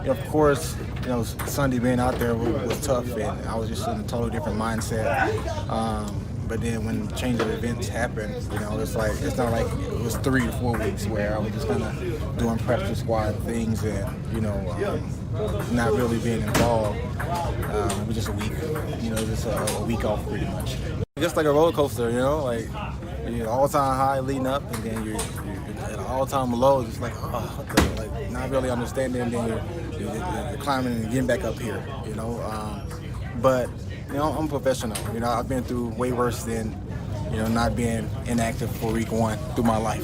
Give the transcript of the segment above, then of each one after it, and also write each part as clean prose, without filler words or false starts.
of course, Sunday being out there was tough, and I was just in a totally different mindset. But then when the change of events happened, it's not like it was 3 to 4 weeks where I was just kind of doing practice squad things and, not really being involved. It was just a week, just a week off pretty much. Just like a roller coaster, all-time high leading up, and then you're at an all-time low, just like, not really understanding, and then you're climbing and getting back up here, But, I'm a professional. I've been through way worse than, not being inactive for week 1 through my life.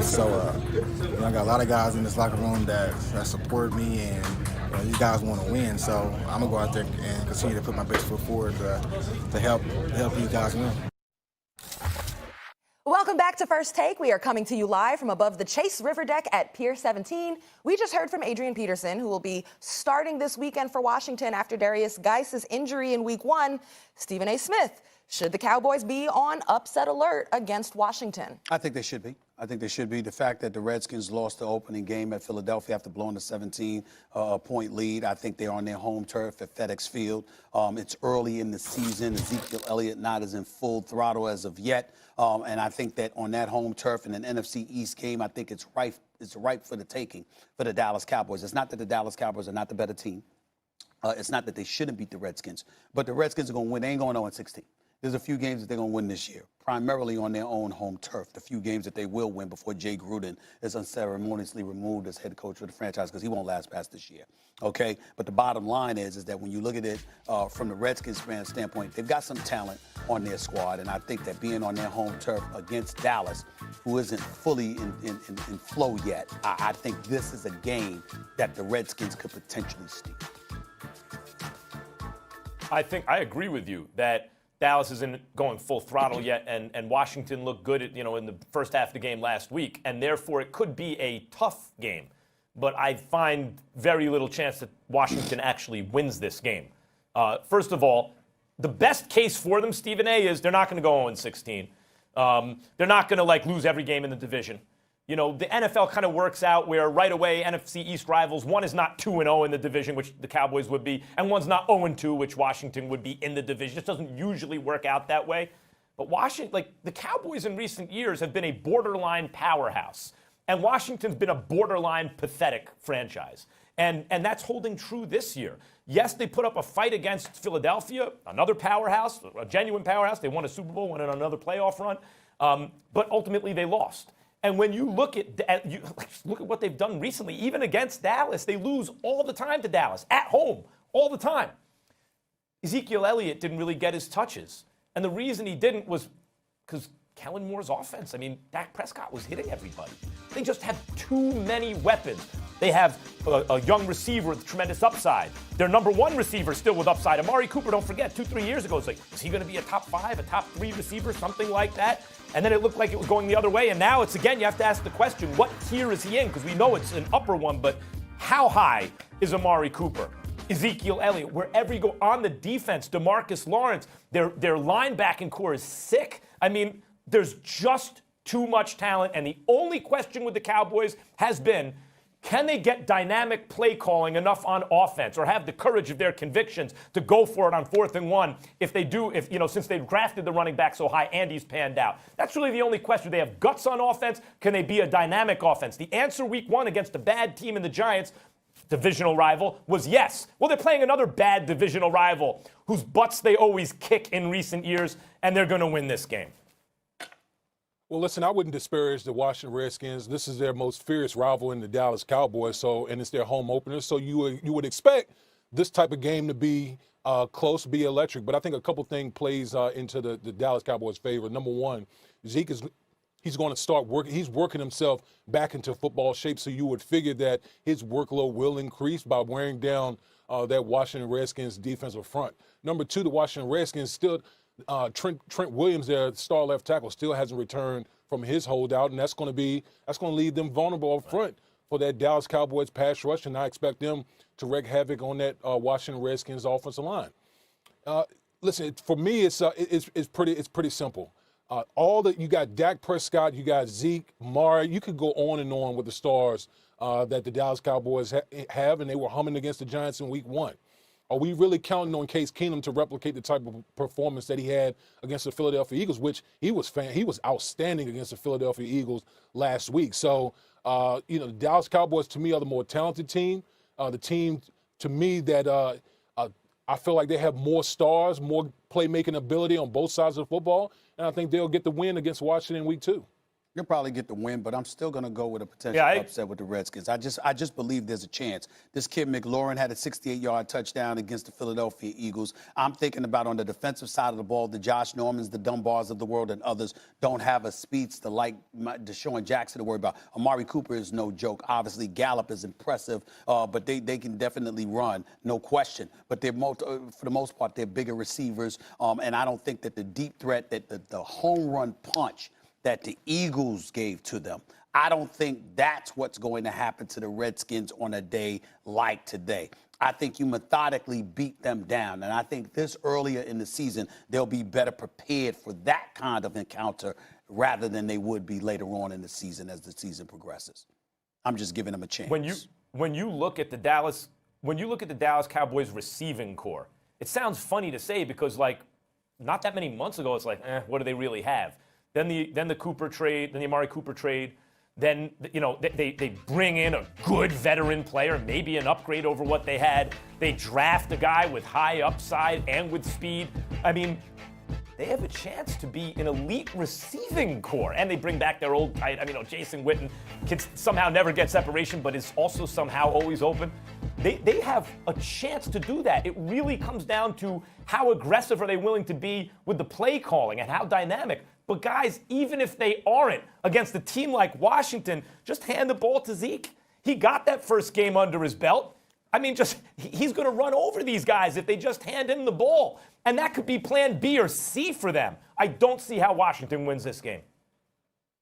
So I got a lot of guys in this locker room that support me, and these guys want to win. So I'm gonna go out there and continue to put my best foot forward to help these guys win. Welcome back to First Take. We are coming to you live from above the Chase River deck at Pier 17. We just heard from Adrian Peterson, who will be starting this weekend for Washington after Darius Geis's injury in week 1. Stephen A. Smith, should the Cowboys be on upset alert against Washington? I think they should be. The fact that the Redskins lost the opening game at Philadelphia after blowing a 17-point lead, I think they're on their home turf at FedEx Field. It's early in the season. Ezekiel Elliott not as in full throttle as of yet. And I think that on that home turf in an NFC East game, I think it's ripe for the taking for the Dallas Cowboys. It's not that the Dallas Cowboys are not the better team. It's not that they shouldn't beat the Redskins. But the Redskins are going to win. They ain't going 0-16. There's a few games that they're going to win this year, primarily on their own home turf. The few games that they will win before Jay Gruden is unceremoniously removed as head coach of the franchise, because he won't last past this year. Okay? But the bottom line is that when you look at it from the Redskins fan standpoint, they've got some talent on their squad. And I think that being on their home turf against Dallas, who isn't fully in flow yet, I think this is a game that the Redskins could potentially steal. I agree with you that Dallas isn't going full throttle yet, and Washington looked good in the first half of the game last week, and therefore it could be a tough game. But I find very little chance that Washington actually wins this game. First of all, the best case for them, Stephen A., is they're not going to go 0-16. They're not going to lose every game in the division. The NFL kind of works out where right away NFC East rivals, one is not 2-0 in the division, which the Cowboys would be, and one's not 0-2, which Washington would be in the division. It just doesn't usually work out that way. But Washington, the Cowboys in recent years have been a borderline powerhouse, and Washington's been a borderline pathetic franchise. And that's holding true this year. Yes, they put up a fight against Philadelphia, another powerhouse, a genuine powerhouse. They won a Super Bowl, went on another playoff run, but ultimately they lost. And when you look at what they've done recently, even against Dallas, they lose all the time to Dallas, at home, all the time. Ezekiel Elliott didn't really get his touches. And the reason he didn't was because Kellen Moore's offense. Dak Prescott was hitting everybody. They just have too many weapons. They have a young receiver with tremendous upside. Their number one receiver still with upside. Amari Cooper, don't forget, 2-3 years ago, it's like, is he going to be a top 5, a top 3 receiver, something like that? And then it looked like it was going the other way. And now it's, again, you have to ask the question, what tier is he in? Because we know it's an upper one, but how high is Amari Cooper? Ezekiel Elliott, wherever you go on the defense, DeMarcus Lawrence, their linebacking core is sick. There's just too much talent. And the only question with the Cowboys has been, can they get dynamic play calling enough on offense or have the courage of their convictions to go for it on 4th and 1 if they do, since they've drafted the running back so high, Andy's panned out. That's really the only question. They have guts on offense. Can they be a dynamic offense? The answer week 1 against a bad team in the Giants, divisional rival, was yes. Well, they're playing another bad divisional rival whose butts they always kick in recent years, and they're going to win this game. Well, listen, I wouldn't disparage the Washington Redskins. This is their most fierce rival in the Dallas Cowboys, and it's their home opener. So you would expect this type of game to be close, be electric. But I think a couple things plays into the Dallas Cowboys' favor. Number one, Zeke he's going to start working. He's working himself back into football shape. So you would figure that his workload will increase by wearing down that Washington Redskins defensive front. Number two, the Washington Redskins still. Trent Williams, their star left tackle, still hasn't returned from his holdout, and that's going to leave them vulnerable up front for that Dallas Cowboys pass rush, and I expect them to wreak havoc on that Washington Redskins offensive line. Listen, for me, it's pretty simple. You got Dak Prescott, you got Zeke, Mara. You could go on and on with the stars that the Dallas Cowboys have, and they were humming against the Giants in Week 1. Are we really counting on Case Keenum to replicate the type of performance that he had against the Philadelphia Eagles, which he was outstanding against the Philadelphia Eagles last week? So, the Dallas Cowboys, to me, are the more talented team. The team, to me, that I feel like they have more stars, more playmaking ability on both sides of the football, and I think they'll get the win against Washington in Week 2. You'll probably get the win, but I'm still going to go with a potential upset with the Redskins. I just believe there's a chance. This kid McLaurin had a 68-yard touchdown against the Philadelphia Eagles. I'm thinking about on the defensive side of the ball, the Josh Normans, the Dunbars of the world, and others don't have a speedster like Deshaun Jackson to worry about. Amari Cooper is no joke. Obviously, Gallup is impressive, but they can definitely run, no question. But they're for the most part, they're bigger receivers, and I don't think that the deep threat, that the home run punch that the Eagles gave to them, I don't think that's what's going to happen to the Redskins on a day like today. I think you methodically beat them down, and I think this earlier in the season, they'll be better prepared for that kind of encounter rather than they would be later on in the season as the season progresses. I'm just giving them a chance. When you look at the Dallas Cowboys receiving core, it sounds funny to say because not that many months ago, it's what do they really have? Then the Cooper trade, then the Amari Cooper trade, then they bring in a good veteran player, maybe an upgrade over what they had. They draft a guy with high upside and with speed. I mean, they have a chance to be an elite receiving core, and they bring back their old tight. Jason Witten can somehow never get separation, but is also somehow always open. They have a chance to do that. It really comes down to how aggressive are they willing to be with the play calling and how dynamic. But guys, even if they aren't against a team like Washington, just hand the ball to Zeke. He got that first game under his belt. He's going to run over these guys if they just hand him the ball. And that could be plan B or C for them. I don't see how Washington wins this game.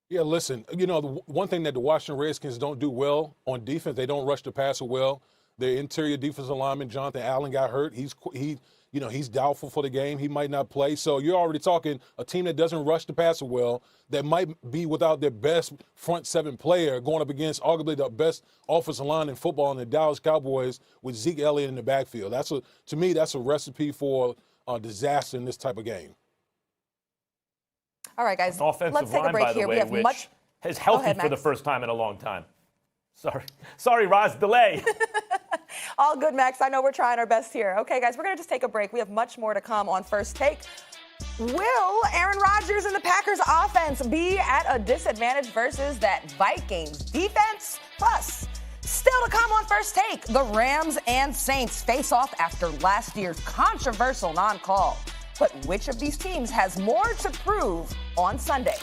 Yeah, listen, the one thing that the Washington Redskins don't do well on defense, they don't rush the passer well. Their interior defensive lineman, Jonathan Allen, got hurt. He's doubtful for the game. He might not play. So you're already talking a team that doesn't rush the passer well, that might be without their best front seven player going up against arguably the best offensive line in football in the Dallas Cowboys with Zeke Elliott in the backfield. To me, that's a recipe for disaster in this type of game. All right, guys. Offensive let's take line, a break by the here. way, We have which is healthy for the first time in a long time. Sorry, Roz, delay. All good, Max. I know we're trying our best here. Okay, guys, we're going to just take a break. We have much more to come on First Take. Will Aaron Rodgers and the Packers offense be at a disadvantage versus that Vikings defense? Plus, still to come on First Take, the Rams and Saints face off after last year's controversial non-call. But which of these teams has more to prove on Sunday?